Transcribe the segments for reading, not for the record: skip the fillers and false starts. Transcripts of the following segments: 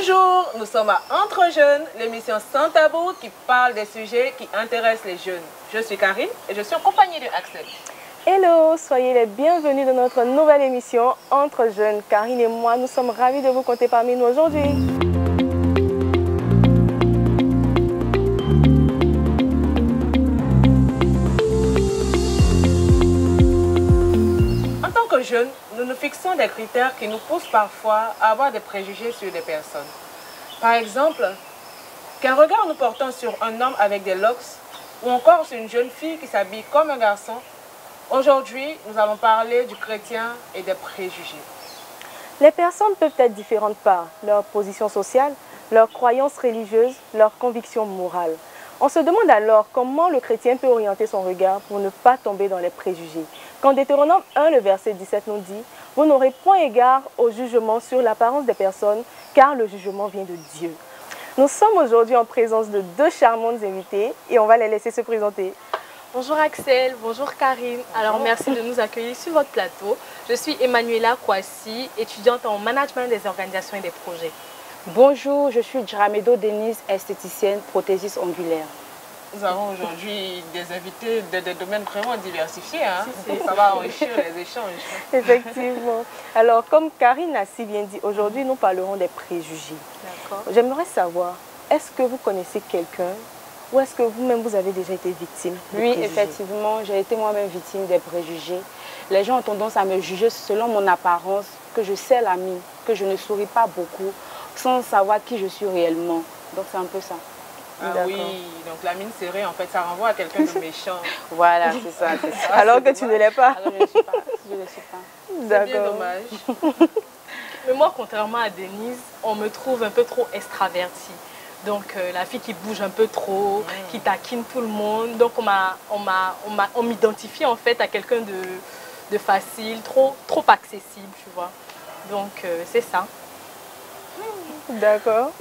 Bonjour, nous sommes à Entre Jeunes, l'émission sans tabou qui parle des sujets qui intéressent les jeunes. Je suis Karine et je suis en compagnie de Axel. Hello, soyez les bienvenus dans notre nouvelle émission Entre Jeunes. Karine et moi, nous sommes ravis de vous compter parmi nous aujourd'hui. En tant que jeunes, nous nous fixons des critères qui nous poussent parfois à avoir des préjugés sur des personnes. Par exemple, quel regard nous portons sur un homme avec des locks ou encore sur une jeune fille qui s'habille comme un garçon. Aujourd'hui, nous allons parler du chrétien et des préjugés. Les personnes peuvent être différentes par leur position sociale, leurs croyances religieuses, leurs convictions morales. On se demande alors comment le chrétien peut orienter son regard pour ne pas tomber dans les préjugés. Quand Deutéronome 1, le verset 17 nous dit « Vous n'aurez point égard au jugement sur l'apparence des personnes, car le jugement vient de Dieu. » Nous sommes aujourd'hui en présence de deux charmantes invitées et on va les laisser se présenter. Bonjour Axel, bonjour Karine. Alors merci de nous accueillir sur votre plateau. Je suis Emmanuela Kouassi, étudiante en management des organisations et des projets. Bonjour, je suis Jaramedo Denise, esthéticienne, prothésiste ongulaire. Nous avons aujourd'hui des invités de des domaines vraiment diversifiés. Hein? Ça va enrichir les échanges. Effectivement. Alors, comme Karine a si bien dit, aujourd'hui nous parlerons des préjugés. D'accord. J'aimerais savoir, est-ce que vous connaissez quelqu'un ou est-ce que vous-même vous avez déjà été victime de Oui, préjugés? effectivement, j'ai été moi-même victime des préjugés. Les gens ont tendance à me juger selon mon apparence, que je serre la mine, que je ne souris pas beaucoup, sans savoir qui je suis réellement. Donc c'est un peu ça. Ah oui, donc la mine serrée, en fait, ça renvoie à quelqu'un de méchant. Voilà, c'est ça, c'est ça. Alors que tu ne l'es pas. Alors je ne suis pas. Je ne suis pas. C'est bien dommage. Mais moi, contrairement à Denise, on me trouve un peu trop extravertie. Donc la fille qui bouge un peu trop, qui taquine tout le monde. Donc on m'identifie en fait à quelqu'un de facile, trop accessible, tu vois. Donc c'est ça. D'accord.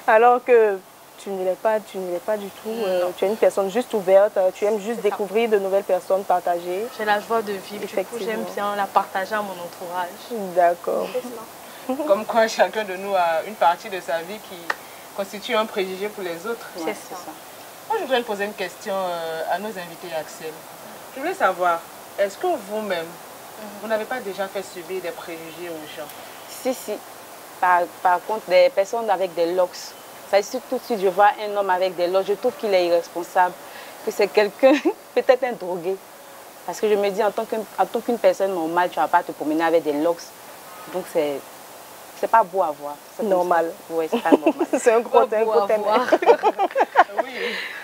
Alors que tu ne l'es pas du tout. Tu es une personne juste ouverte. Tu aimes juste découvrir de nouvelles personnes, partager. J'ai la joie de vivre. Du coup, j'aime bien la partager à mon entourage. D'accord. Comme quoi chacun de nous a une partie de sa vie qui constitue un préjugé pour les autres. C'est ça. Moi, je voudrais poser une question à nos invités, Axel. Je voulais savoir, est-ce que vous-même, vous n'avez pas déjà fait subir des préjugés aux gens? Si, si. Par contre, des personnes avec des locks. Ça dit tout de suite, je vois un homme avec des locks, je trouve qu'il est irresponsable, que c'est quelqu'un, peut-être un drogué. Parce que je me dis, en tant qu'une personne normale, tu ne vas pas te promener avec des locks. Donc c'est pas beau à voir. Normal. Oui, c'est pas normal. C'est un gros thème. Oui,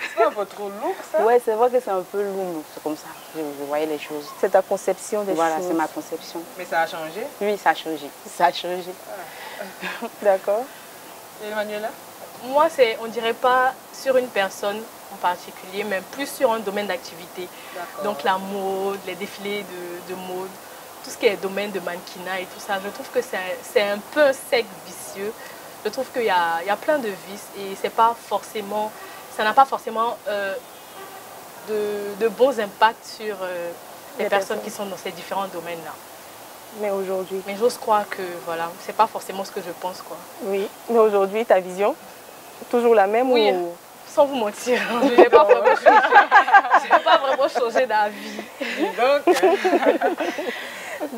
c'est pas un peu trop lourd ça? Oui, c'est vrai que c'est un peu lourd, c'est comme ça. Je voyais les choses. C'est ta conception des choses. Voilà, c'est ma conception. Mais ça a changé? Oui, ça a changé. Ça a changé. D'accord. Et Emmanuela? Moi, on ne dirait pas sur une personne en particulier, mais plus sur un domaine d'activité. Donc la mode, les défilés de mode, tout ce qui est domaine de mannequinat et tout ça. Je trouve que c'est un peu un cercle vicieux. Je trouve qu'il y a plein de vices et c'est pas forcément, ça n'a pas forcément de bons impacts sur les personnes qui sont dans ces différents domaines-là. Mais aujourd'hui. Mais j'ose croire que voilà, c'est pas forcément ce que je pense, quoi. Oui, mais aujourd'hui, ta vision, toujours la même? Oui, ou... sans vous mentir, je n'ai pas vraiment changé d'avis. Donc,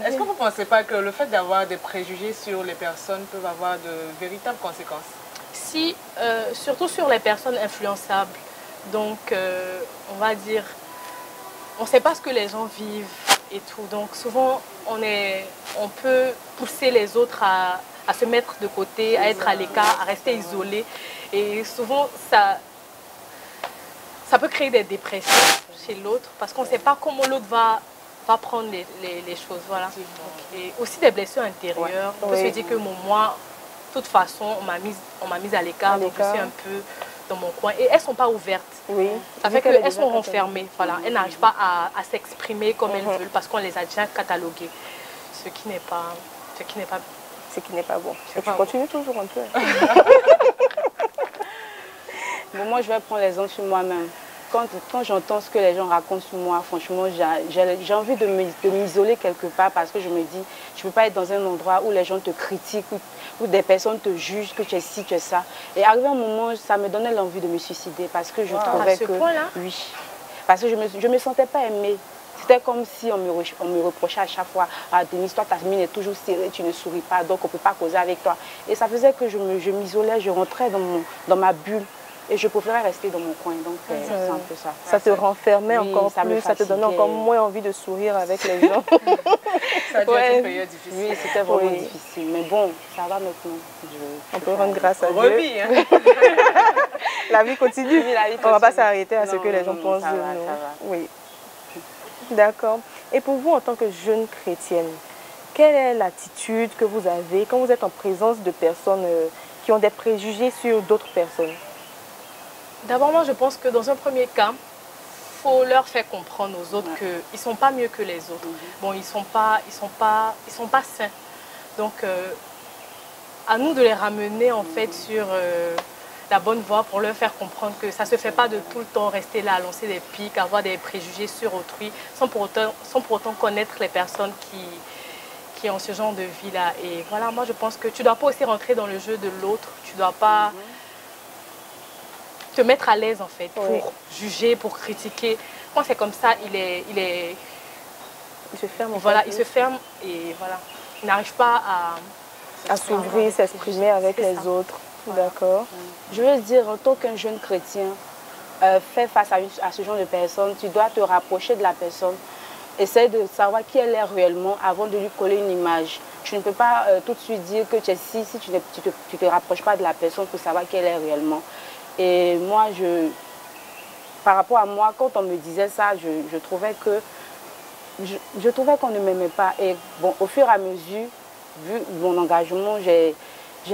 est-ce que vous ne pensez pas que le fait d'avoir des préjugés sur les personnes peuvent avoir de véritables conséquences? Si, surtout sur les personnes influençables. Donc, on va dire, on ne sait pas ce que les gens vivent et tout. Donc, souvent, on peut pousser les autres à se mettre de côté, à être à l'écart, à rester isolés. Et souvent, ça peut créer des dépressions chez l'autre parce qu'on ne sait pas comment l'autre va prendre les choses. Voilà. Et aussi des blessures intérieures. On peut se dire que moi, de toute façon, on m'a mise à l'écart, donc je suis un peu dans mon coin. Et elles ne sont pas ouvertes. Oui. Ça fait qu'elles sont renfermées. Voilà. Elles n'arrivent pas à s'exprimer comme elles veulent parce qu'on les a déjà cataloguées. Ce qui n'est pas bon. Et tu continues toujours un peu. Bon, moi, je vais prendre l'exemple sur moi-même. quand j'entends ce que les gens racontent sur moi, franchement, j'ai envie de m'isoler quelque part parce que je me dis, je ne peux pas être dans un endroit où les gens te critiquent, où des personnes te jugent que tu es ci, tu es ça. Et arrivé un moment, ça me donnait l'envie de me suicider parce que je trouvais que... Oui, parce que je me sentais pas aimée. C'était comme si on me reprochait à chaque fois, ah Denise, toi ta mine est toujours serrée, tu ne souris pas, donc on ne peut pas causer avec toi. Et ça faisait que je m'isolais, je rentrais dans ma bulle. Et je préférais rester dans mon coin, donc c'est un peu ça. Ça te renfermait encore plus, ça te donnait encore moins envie de sourire avec les gens. Ça a dû être une période difficile. Oui, c'était vraiment difficile, mais bon, ça va maintenant. On peut rendre grâce à Dieu. Revie, hein. La vie continue. Oui, la vie On ne va pas continue. s'arrêter à ce que les gens pensent de nous. Oui. D'accord. Et pour vous, en tant que jeune chrétienne, quelle est l'attitude que vous avez quand vous êtes en présence de personnes qui ont des préjugés sur d'autres personnes? D'abord, moi, je pense que dans un premier cas, il faut leur faire comprendre aux autres qu'ils ne sont pas mieux que les autres. Bon, ils sont pas sains. Donc, à nous de les ramener, en fait, sur la bonne voie pour leur faire comprendre que ça ne se fait pas de tout le temps rester là, à lancer des pics, avoir des préjugés sur autrui, sans pour autant connaître les personnes qui ont ce genre de vie-là. Et voilà, moi, je pense que tu ne dois pas aussi rentrer dans le jeu de l'autre. Tu ne dois pas... te mettre à l'aise en fait pour juger, pour critiquer. Quand c'est comme ça, il se ferme. Voilà, il se ferme et voilà, il n'arrive pas à s'ouvrir, s'exprimer avec les autres. Voilà. D'accord. Je veux dire, en tant qu'un jeune chrétien, faire face à ce genre de personnes, tu dois te rapprocher de la personne, essayer de savoir qui elle est réellement avant de lui coller une image. Tu ne peux pas tout de suite dire que tu es si tu ne te rapproches pas de la personne pour savoir qui elle est réellement. Et moi, par rapport à moi, quand on me disait ça, je trouvais qu'on ne m'aimait pas. Et bon, au fur et à mesure, vu mon engagement, j'ai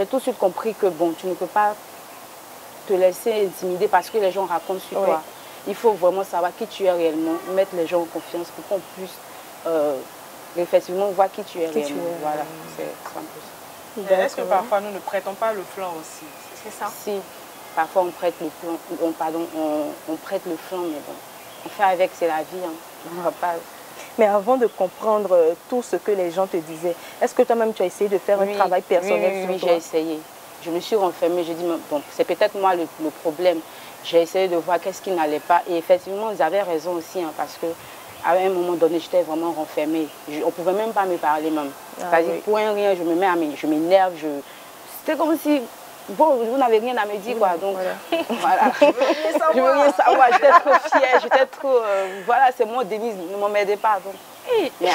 tout de suite compris que bon, tu ne peux pas te laisser intimider parce que les gens racontent sur toi. Il faut vraiment savoir qui tu es réellement, mettre les gens en confiance pour qu'on puisse effectivement voir qui tu es réellement. Voilà, c'est un peu ça. Est-ce que parfois nous ne prêtons pas le flanc aussi? C'est ça? Si. Parfois on prête le flanc, on prête le flanc, mais bon, on fait avec, c'est la vie. Hein. On va pas... Mais avant de comprendre tout ce que les gens te disaient, est-ce que toi-même tu as essayé de faire un travail personnel sur toi? Oui, j'ai essayé. Je me suis renfermée, j'ai dit, bon, c'est peut-être moi le problème. J'ai essayé de voir qu'est-ce qui n'allait pas. Et effectivement, ils avaient raison aussi, hein, parce qu'à un moment donné, j'étais vraiment renfermée. On ne pouvait même pas me parler même. C'est-à-dire, pour un rien, je m'énerve. C'était comme si... Bon, vous n'avez rien à me dire, quoi. Donc, voilà. Je veux rien savoir. J'étais trop fière, j'étais trop... voilà, c'est moi, Denise, ne m'emmerdez pas. Donc. Mais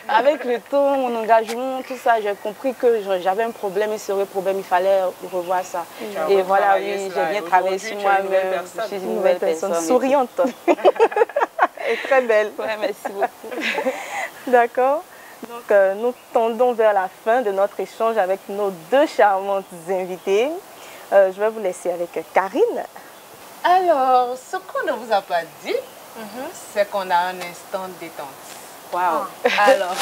avec le temps, mon engagement, tout ça, j'ai compris que j'avais un problème, et ce problème, il fallait revoir ça. Et voilà, oui, j'ai bien travaillé sur moi-même. Je suis une nouvelle personne. Souriante. Et très belle. Ouais, merci beaucoup. D'accord. Donc, nous tendons vers la fin de notre échange avec nos deux charmantes invitées. Je vais vous laisser avec Karine. Alors, ce qu'on ne vous a pas dit, c'est qu'on a un instant de détente. Wow. Alors,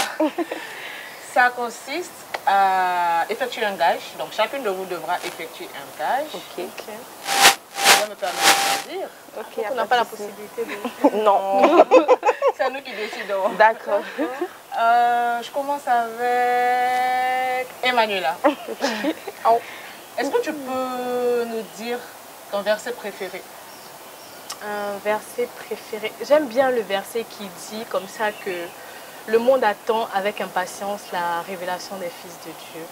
ça consiste à effectuer un gage. Donc, chacune de vous devra effectuer un gage. Ok. Je vais me permettre de dire. Ok, on n'a pas la possibilité de... Non. C'est nous qui décidons. D'accord. Je commence avec Emmanuela. Est-ce que tu peux nous dire ton verset préféré? Un verset préféré. J'aime bien le verset qui dit comme ça que le monde attend avec impatience la révélation des fils de Dieu.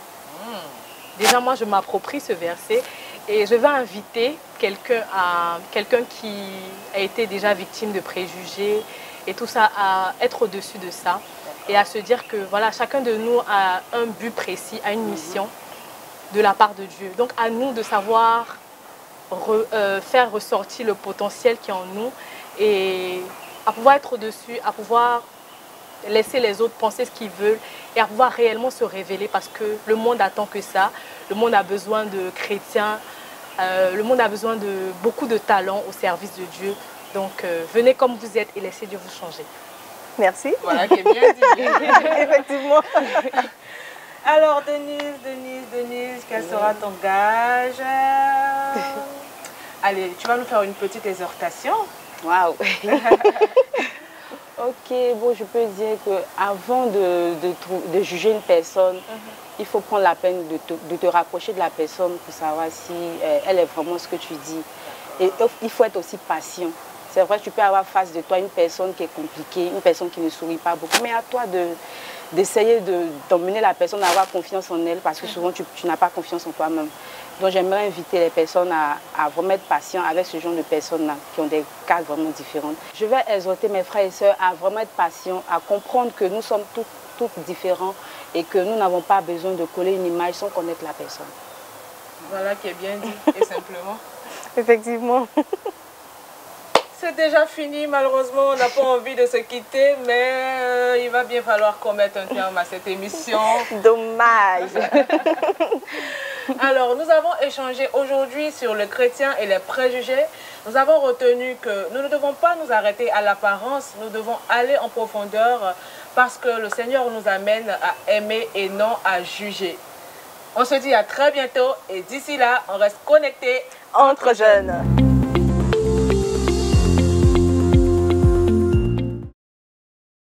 Déjà, moi, je m'approprie ce verset et je vais inviter quelqu'un qui a été déjà victime de préjugés et tout ça, à être au-dessus de ça et à se dire que voilà, chacun de nous a un but précis, a une mission de la part de Dieu. Donc, à nous de savoir faire ressortir le potentiel qui est en nous et à pouvoir être au-dessus, à pouvoir laisser les autres penser ce qu'ils veulent et à pouvoir réellement se révéler parce que le monde attend que ça. Le monde a besoin de chrétiens, le monde a besoin de beaucoup de talents au service de Dieu. Donc, venez comme vous êtes et laissez Dieu vous changer. Merci. Voilà, qui est bien dit. Effectivement. Alors, Denise, quel sera ton gage? Allez, tu vas nous faire une petite exhortation. Waouh. Ok, bon, je peux dire qu'avant de juger une personne, il faut prendre la peine de te rapprocher de la personne pour savoir si elle est vraiment ce que tu dis. Et il faut être aussi patient. C'est vrai que tu peux avoir face de toi une personne qui est compliquée, une personne qui ne sourit pas beaucoup, mais à toi d'essayer d'emmener la personne à avoir confiance en elle, parce que souvent tu n'as pas confiance en toi-même. Donc j'aimerais inviter les personnes à vraiment être patients avec ce genre de personnes-là, qui ont des cas vraiment différents. Je vais exhorter mes frères et sœurs à vraiment être patients, à comprendre que nous sommes tous différents et que nous n'avons pas besoin de coller une image sans connaître la personne. Voilà qui est bien dit et simplement. Effectivement. C'est déjà fini, malheureusement, on n'a pas envie de se quitter, mais il va bien falloir qu'on mette un terme à cette émission. Dommage. Alors, nous avons échangé aujourd'hui sur le chrétien et les préjugés. Nous avons retenu que nous ne devons pas nous arrêter à l'apparence, nous devons aller en profondeur parce que le Seigneur nous amène à aimer et non à juger. On se dit à très bientôt et d'ici là, on reste connectés Entre jeunes.